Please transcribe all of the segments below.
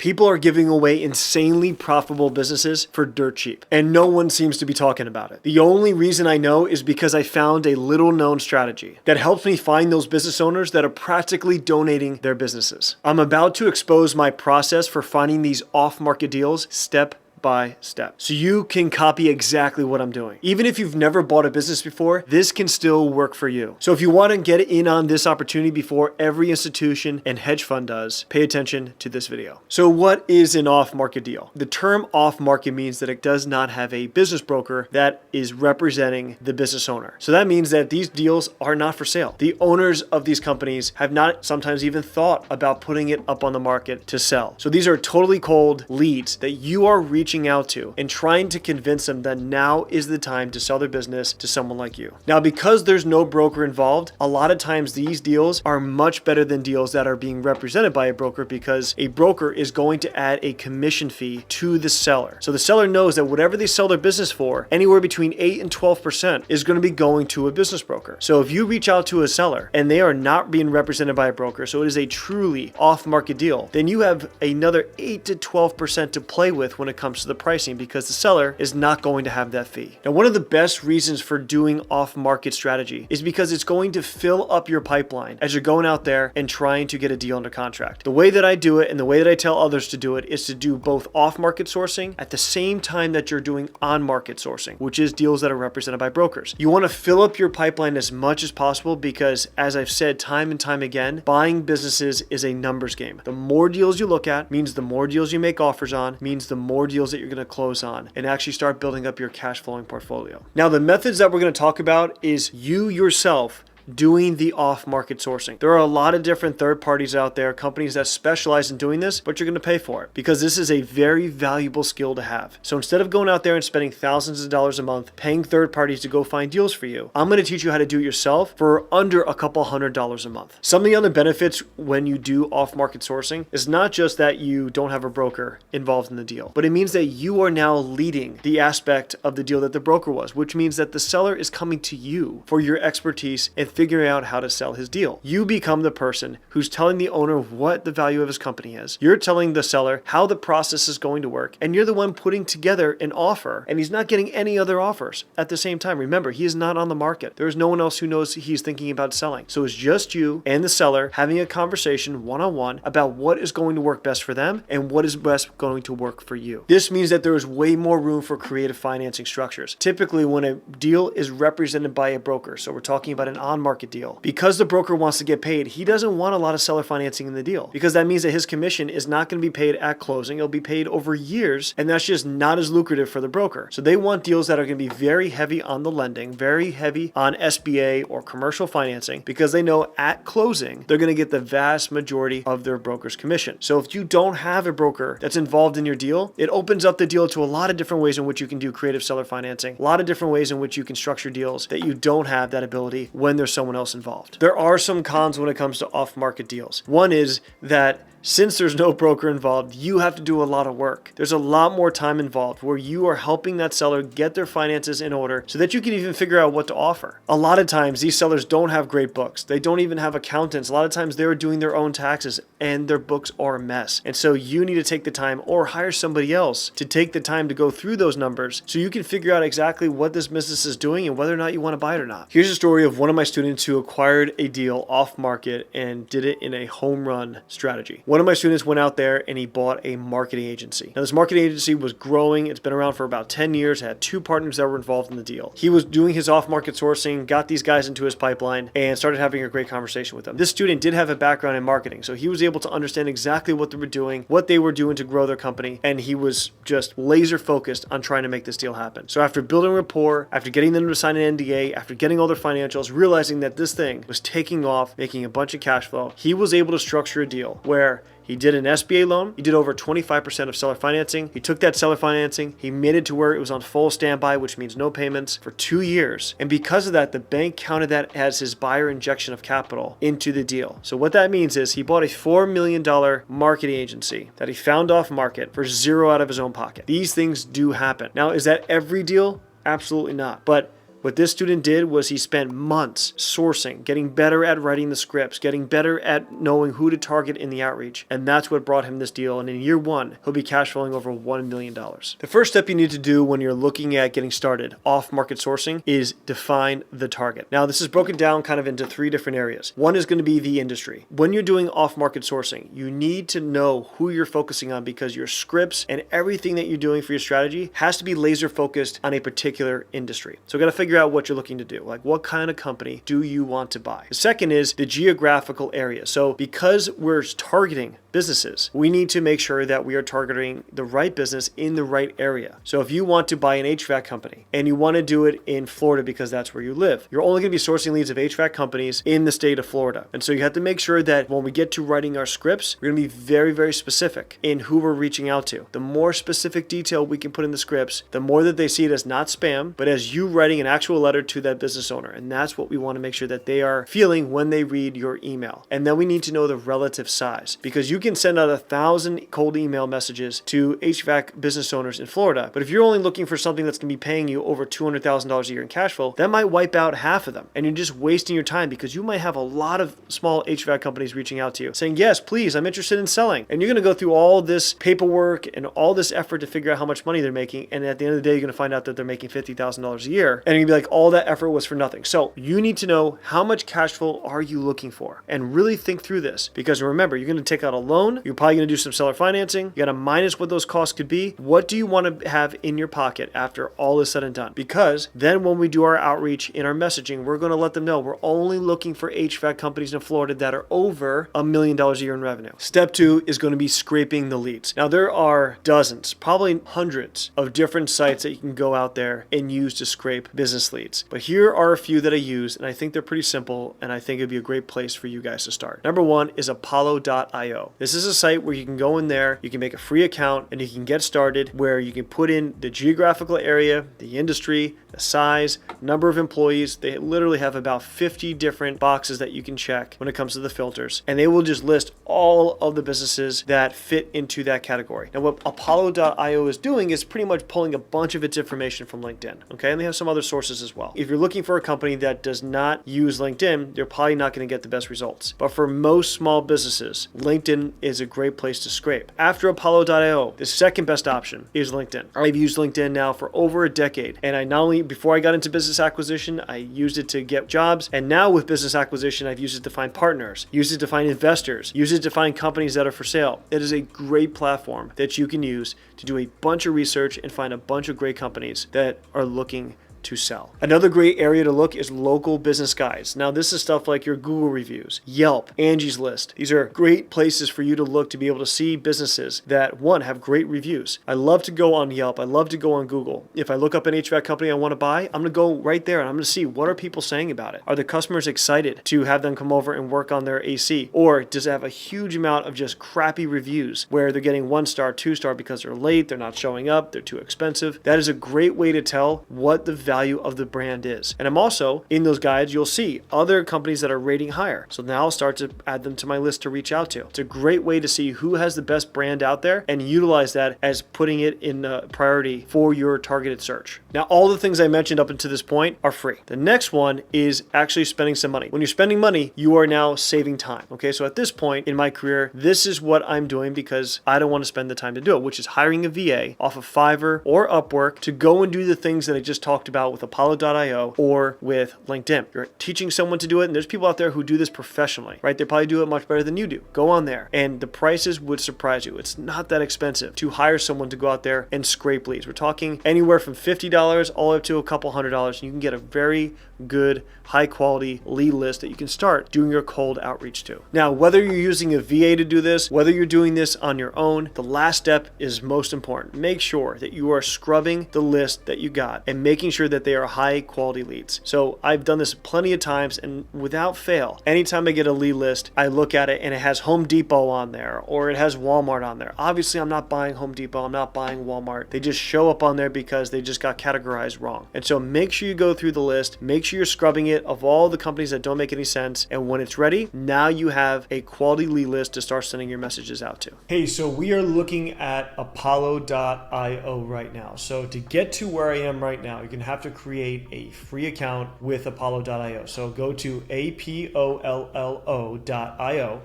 People are giving away insanely profitable businesses for dirt cheap, and no one seems to be talking about it. The only reason I know is because I found a little known strategy that helps me find those business owners that are practically donating their businesses. I'm about to expose my process for finding these off-market deals step by step, so you can copy exactly what I'm doing. Even if you've never bought a business before, this can still work for you. So if you want to get in on this opportunity before every institution and hedge fund does, pay attention to this video. So what is an off-market deal? The term off-market means that it does not have a business broker that is representing the business owner. So that means that these deals are not for sale. The owners of these companies have not sometimes even thought about putting it up on the market to sell. So these are totally cold leads that you are reaching out to and trying to convince them that now is the time to sell their business to someone like you. Now, because there's no broker involved, a lot of times these deals are much better than deals that are being represented by a broker, because a broker is going to add a commission fee to the seller. So the seller knows that whatever they sell their business for, anywhere between 8 and 12% is going to be going to a business broker. So if you reach out to a seller and they are not being represented by a broker, so it is a truly off-market deal, then you have another 8 to 12% to play with when it comes to the pricing, because the seller is not going to have that fee. Now, one of the best reasons for doing off-market strategy is because it's going to fill up your pipeline as you're going out there and trying to get a deal under contract. The way that I do it and the way that I tell others to do it is to do both off-market sourcing at the same time that you're doing on-market sourcing, which is deals that are represented by brokers. You want to fill up your pipeline as much as possible because, as I've said time and time again, buying businesses is a numbers game. The more deals you look at means the more deals you make offers on, means the more deals that you're going to close on, and actually start building up your cash flowing portfolio. Now, the methods that we're going to talk about is you yourself doing the off-market sourcing. There are a lot of different third parties out there, companies that specialize in doing this, but you're going to pay for it because this is a very valuable skill to have. So instead of going out there and spending thousands of dollars a month paying third parties to go find deals for you, I'm going to teach you how to do it yourself for under a couple $100s a month. Some of the other benefits when you do off-market sourcing is not just that you don't have a broker involved in the deal, but it means that you are now leading the aspect of the deal that the broker was, which means that the seller is coming to you for your expertise and figuring out how to sell his deal. You become the person who's telling the owner what the value of his company is. You're telling the seller how the process is going to work, and you're the one putting together an offer, and he's not getting any other offers at the same time. Remember, he is not on the market. There's no one else who knows he's thinking about selling. So it's just you and the seller having a conversation one-on-one about what is going to work best for them and what is best going to work for you. This means that there is way more room for creative financing structures. Typically, when a deal is represented by a broker, so we're talking about an on-market deal, because the broker wants to get paid, he doesn't want a lot of seller financing in the deal, because that means that his commission is not going to be paid at closing. It'll be paid over years, and that's just not as lucrative for the broker. So they want deals that are going to be very heavy on the lending, very heavy on SBA or commercial financing, because they know at closing they're going to get the vast majority of their broker's commission. So if you don't have a broker that's involved in your deal, it opens up the deal to a lot of different ways in which you can do creative seller financing, a lot of different ways in which you can structure deals that you don't have that ability when there's someone else involved. There are some cons when it comes to off-market deals. One is that since there's no broker involved, you have to do a lot of work. There's a lot more time involved where you are helping that seller get their finances in order so that you can even figure out what to offer. A lot of times these sellers don't have great books. They don't even have accountants. A lot of times they're doing their own taxes and their books are a mess. And so you need to take the time or hire somebody else to take the time to go through those numbers so you can figure out exactly what this business is doing and whether or not you want to buy it or not. Here's a story of one of my students who acquired a deal off market and did it in a home run strategy. One of my students went out there and he bought a marketing agency. Now, this marketing agency was growing. It's been around for about 10 years, had 2 partners that were involved in the deal. He was doing his off-market sourcing, got these guys into his pipeline, and started having a great conversation with them. This student did have a background in marketing, so he was able to understand exactly what they were doing, what they were doing to grow their company, and he was just laser focused on trying to make this deal happen. So after building rapport, after getting them to sign an NDA, after getting all their financials, realizing that this thing was taking off, making a bunch of cash flow, he was able to structure a deal where he did an SBA loan. He did over 25% of seller financing. He took that seller financing. He made it to where it was on full standby, which means no payments, for 2 years. And because of that, the bank counted that as his buyer injection of capital into the deal. So what that means is he bought a $4 million marketing agency that he found off market for $0 out of his own pocket. These things do happen. Now, is that every deal? Absolutely not. But What this student did was he spent months sourcing, getting better at writing the scripts, getting better at knowing who to target in the outreach. And that's what brought him this deal. And in year one, he'll be cash flowing over $1 million. The first step you need to do when you're looking at getting started off-market sourcing is define the target. Now, this is broken down kind of into three different areas. One is going to be the industry. When you're doing off-market sourcing, you need to know who you're focusing on because your scripts and everything that you're doing for your strategy has to be laser focused on a particular industry. So you got to figure out what you're looking to do. Like, what kind of company do you want to buy? The second is the geographical area. So because we're targeting businesses, we need to make sure that we are targeting the right business in the right area. So if you want to buy an HVAC company and you want to do it in Florida because that's where you live, you're only going to be sourcing leads of HVAC companies in the state of Florida. And so you have to make sure that when we get to writing our scripts, we're going to be very, very specific in who we're reaching out to. The more specific detail we can put in the scripts, the more that they see it as not spam, but as you writing an actual letter to that business owner. And that's what we want to make sure that they are feeling when they read your email. And then we need to know the relative size, because you can send out 1,000 cold email messages to HVAC business owners in Florida. But if you're only looking for something that's going to be paying you over $200,000 a year in cash flow, that might wipe out half of them. And you're just wasting your time because you might have a lot of small HVAC companies reaching out to you saying, yes, please, I'm interested in selling. And you're going to go through all this paperwork and all this effort to figure out how much money they're making. And at the end of the day, you're going to find out that they're making $50,000 a year. And you're going to be like, all that effort was for nothing. So you need to know how much cash flow are you looking for and really think through this, because remember, you're going to take out a loan. You're probably going to do some seller financing. You got to minus what those costs could be. What do you want to have in your pocket after all is said and done? Because then when we do our outreach in our messaging, we're going to let them know we're only looking for HVAC companies in Florida that are over $1 million a year in revenue. Step two is going to be scraping the leads. Now, there are dozens, probably hundreds of different sites that you can go out there and use to scrape business leads. But here are a few that I use, and I think they're pretty simple, and I think it'd be a great place for you guys to start. Number one is Apollo.io. This is a site where you can go in there, you can make a free account, and you can get started where you can put in the geographical area, the industry, the size, number of employees. They literally have about 50 different boxes that you can check when it comes to the filters, and they will just list all of the businesses that fit into that category. Now, what Apollo.io is doing is pretty much pulling a bunch of its information from LinkedIn, okay? And they have some other sources as well. If you're looking for a company that does not use LinkedIn, you're probably not going to get the best results. But for most small businesses, LinkedIn is a great place to scrape. After Apollo.io, the second best option is LinkedIn. I've used LinkedIn now for over a decade, and I not only, before I got into business acquisition, I used it to get jobs, and now with business acquisition, I've used it to find partners, used it to find investors, used it to find companies that are for sale. It is a great platform that you can use to do a bunch of research and find a bunch of great companies that are looking to sell. Another great area to look is local business guides. Now, this is stuff like your Google reviews, Yelp, Angie's List. These are great places for you to look to be able to see businesses that, one, have great reviews. I love to go on Yelp. I love to go on Google. If I look up an HVAC company I want to buy, I'm going to go right there and I'm going to see what are people saying about it. Are the customers excited to have them come over and work on their AC? Or does it have a huge amount of just crappy reviews where they're getting 1 star, 2 star because they're late, they're not showing up, they're too expensive? That is a great way to tell what the value of the brand is. And I'm also, in those guides, you'll see other companies that are rating higher. So now I'll start to add them to my list to reach out to. It's a great way to see who has the best brand out there and utilize that as putting it in priority for your targeted search. Now, all the things I mentioned up until this point are free. The next one is actually spending some money. When you're spending money, you are now saving time. Okay, so at this point in my career, this is what I'm doing because I don't want to spend the time to do it, which is hiring a VA off of Fiverr or Upwork to go and do the things that I just talked about with Apollo.io or with LinkedIn. You're teaching someone to do it, and there's people out there who do this professionally, right? They probably do it much better than you do. Go on there, and the prices would surprise you. It's not that expensive to hire someone to go out there and scrape leads. We're talking anywhere from $50 all up to a couple $100, and you can get a very good, high quality lead list that you can start doing your cold outreach to. Now, whether you're using a VA to do this, whether you're doing this on your own, the last step is most important. Make sure that you are scrubbing the list that you got and making sure that they are high quality leads. So I've done this plenty of times, and without fail, anytime I get a lead list, I look at it and it has Home Depot on there or it has Walmart on there. Obviously, I'm not buying Home Depot. I'm not buying Walmart. They just show up on there because they just got categorized wrong. And so make sure you go through the list, make sure you're scrubbing it of all the companies that don't make any sense. And when it's ready, now you have a quality lead list to start sending your messages out to. Hey, so we are looking at Apollo.io right now. So to get to where I am right now, you're going to have have to create a free account with Apollo.io. So go to apollo.io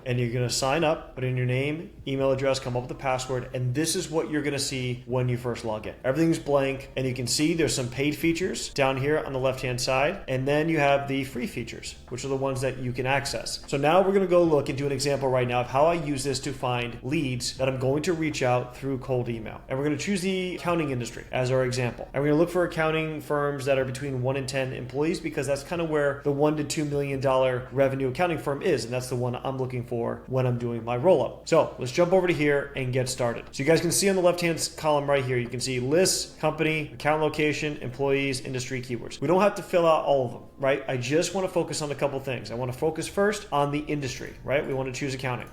and you're going to sign up, put in your name, email address, come up with a password, and this is what you're going to see when you first log in. Everything's blank, and you can see there's some paid features down here on the left-hand side, and then you have the free features, which are the ones that you can access. So now we're going to go look and do an example right now of how I use this to find leads that I'm going to reach out through cold email. And we're going to choose the accounting industry as our example. And we're going to look for accounting firms that are between 1 and 10 employees because that's kind of where the $1 to $2 million revenue accounting firm is, and that's the one I'm looking for when I'm doing my roll-up. So let's jump over to here and get started. So you guys can see on the left-hand column right here, you can see lists, company, account location, employees, industry, keywords. We don't have to fill out all of them, right? I just want to focus on a couple things. I want to focus first on the industry, right? We want to choose accounting.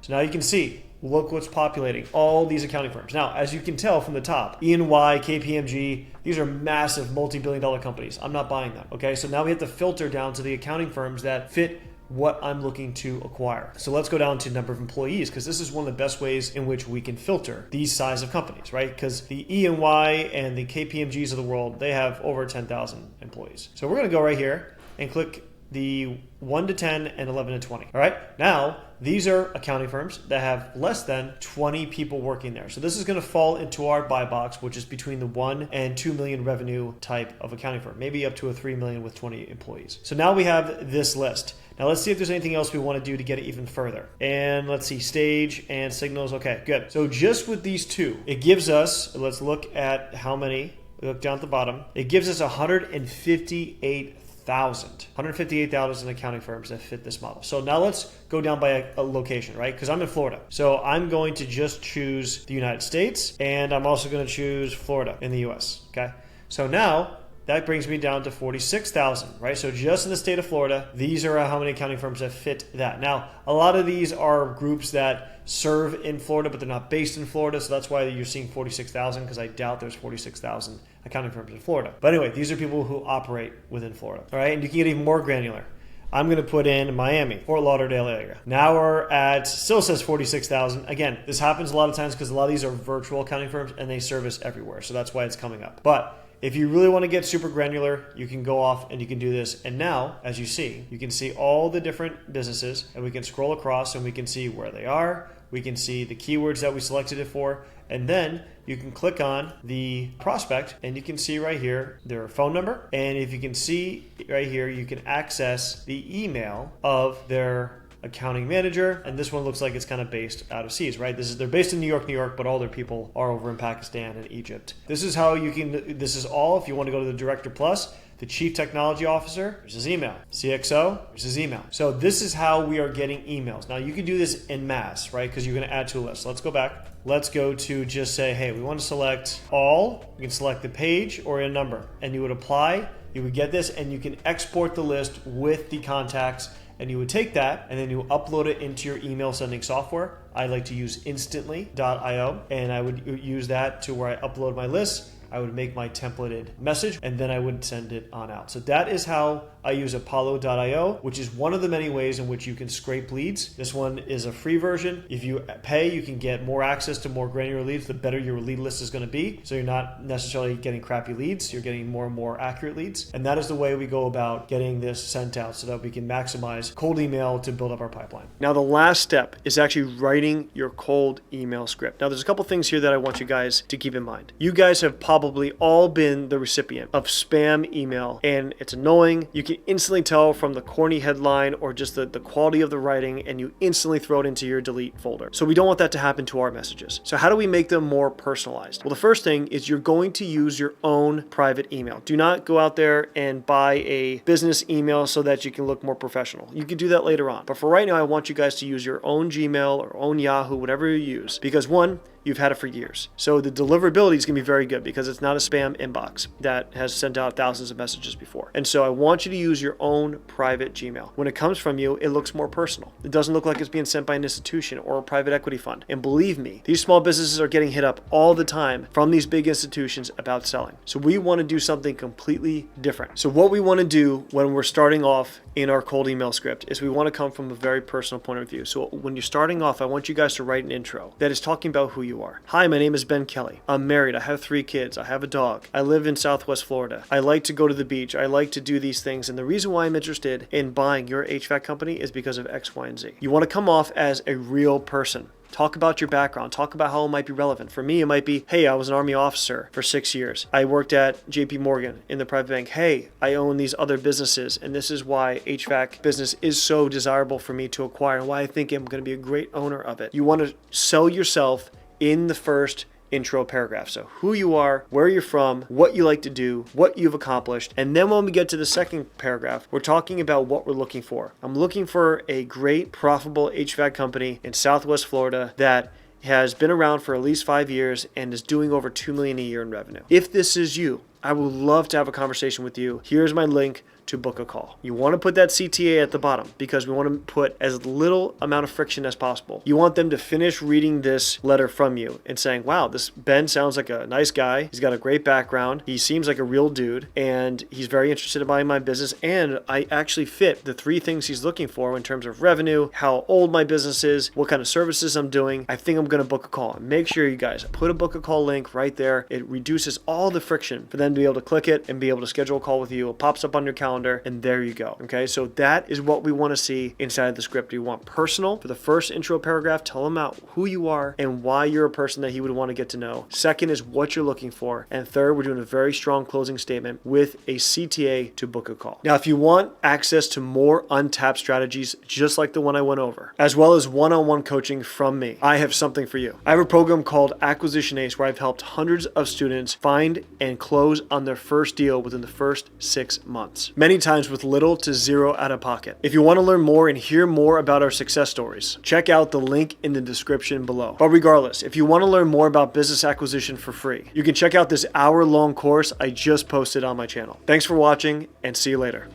So now you can see, look what's populating, all these accounting firms. Now, as you can tell from the top, E&Y, KPMG, these are massive multi-billion dollar companies. I'm not buying them, okay? So now we have to filter down to the accounting firms that fit what I'm looking to acquire. So let's go down to number of employees, because this is one of the best ways in which we can filter these size of companies, right? Because the E&Y and the KPMGs of the world, they have over 10,000 employees. So we're gonna go right here and click the 1 to 10 and 11 to 20. All right, now these are accounting firms that have less than 20 people working there. So this is going to fall into our buy box, which is between the 1 and 2 million revenue type of accounting firm, maybe up to a 3 million with 20 employees. So now we have this list. Now let's see if there's anything else we want to do to get it even further. And let's see, stage and signals. Okay, good. So just with these two, it gives us, let's look at how many, look down at the bottom, it gives us 158,000 accounting firms that fit this model. So now let's go down by a location, right? Because I'm in Florida. So I'm going to just choose the United States, and I'm also going to choose Florida in the US, okay? So now that brings me down to 46,000, right? So just in the state of Florida, these are how many accounting firms that fit that. Now, a lot of these are groups that serve in Florida, but they're not based in Florida. So that's why you're seeing 46,000, because I doubt there's 46,000 accounting firms in Florida. But anyway, these are people who operate within Florida, all right? And you can get even more granular. I'm going to put in Miami, Fort Lauderdale area. Now we're at, still says 46,000. Again, this happens a lot of times because a lot of these are virtual accounting firms and they service everywhere. So that's why it's coming up. But if you really want to get super granular, you can go off and you can do this. And now, as you see, you can see all the different businesses, and we can scroll across and we can see where they are. We can see the keywords that we selected it for. And then you can click on the prospect and you can see right here their phone number. And if you can see right here, you can access the email of their accounting manager, and this one looks like it's kind of based out of seas, right? They're based in New York, but all their people are over in Pakistan and Egypt. This is how you can, this is all, if you want to go to the Director Plus, the Chief Technology Officer, there's his email. CXO, there's his email. So this is how we are getting emails. Now you can do this en masse, right? Because you're going to add to a list. Let's go back. Let's go to just say, hey, we want to select all. You can select the page or a number, and you would apply. You would get this, and you can export the list with the contacts. And you would take that and then you upload it into your email sending software. I like to use instantly.io, and I would use that to where I upload my list. I would make my templated message, and then I would send it on out. So that is how I use Apollo.io, which is one of the many ways in which you can scrape leads. This one is a free version. If you pay, you can get more access to more granular leads, the better your lead list is going to be. So you're not necessarily getting crappy leads, you're getting more and more accurate leads. And that is the way we go about getting this sent out so that we can maximize cold email to build up our pipeline. Now, the last step is actually writing your cold email script. Now, there's a couple things here that I want you guys to keep in mind. You guys have probably all been the recipient of spam email, and it's annoying. You can instantly tell from the corny headline or just the quality of the writing, and you instantly throw it into your delete folder. So we don't want that to happen to our messages. So how do we make them more personalized? Well, the first thing is you're going to use your own private email. Do not go out there and buy a business email so that you can look more professional. You can do that later on. But for right now, I want you guys to use your own Gmail or own Yahoo, whatever you use, because one, you've had it for years. So the deliverability is going to be very good because it's not a spam inbox that has sent out thousands of messages before. And so I want you to use your own private Gmail. When it comes from you, it looks more personal. It doesn't look like it's being sent by an institution or a private equity fund. And believe me, these small businesses are getting hit up all the time from these big institutions about selling. So we want to do something completely different. So what we want to do when we're starting off in our cold email script is we want to come from a very personal point of view. So when you're starting off, I want you guys to write an intro that is talking about who you are. Hi, my name is Ben Kelly. I'm married. I have 3 kids. I have a dog. I live in Southwest Florida. I like to go to the beach. I like to do these things. And the reason why I'm interested in buying your HVAC company is because of X, Y, and Z. You want to come off as a real person. Talk about your background. Talk about how it might be relevant. For me, it might be, hey, I was an Army officer for 6 years. I worked at JP Morgan in the private bank. Hey, I own these other businesses, and this is why HVAC business is so desirable for me to acquire and why I think I'm going to be a great owner of it. You want to sell yourself in the first intro paragraph. So who you are, where you're from, what you like to do, what you've accomplished. And then when we get to the second paragraph, we're talking about what we're looking for. I'm looking for a great profitable HVAC company in Southwest Florida that has been around for at least 5 years and is doing over $2 million a year in revenue. If this is you, I would love to have a conversation with you. Here's my link to book a call. You want to put that CTA at the bottom because we want to put as little amount of friction as possible. You want them to finish reading this letter from you and saying, wow, this Ben sounds like a nice guy. He's got a great background. He seems like a real dude and he's very interested in buying my business. And I actually fit the 3 things he's looking for in terms of revenue, how old my business is, what kind of services I'm doing. I think I'm going to book a call. And make sure you guys put a book a call link right there. It reduces all the friction for them to be able to click it and be able to schedule a call with you. It pops up on your calendar and there you go. Okay, so that is what we want to see inside the script. You want personal for the first intro paragraph. Tell them out who you are and why you're a person that he would want to get to know. Second is what you're looking for. And third, we're doing a very strong closing statement with a CTA to book a call. Now, if you want access to more untapped strategies, just like the one I went over, as well as one-on-one coaching from me, I have something for you. I have a program called Acquisition Ace where I've helped hundreds of students find and close on their first deal within the first 6 months. Many times with little to zero out of pocket. If you want to learn more and hear more about our success stories, check out the link in the description below. But regardless, if you want to learn more about business acquisition for free, you can check out this hour-long course I just posted on my channel. Thanks for watching and see you later.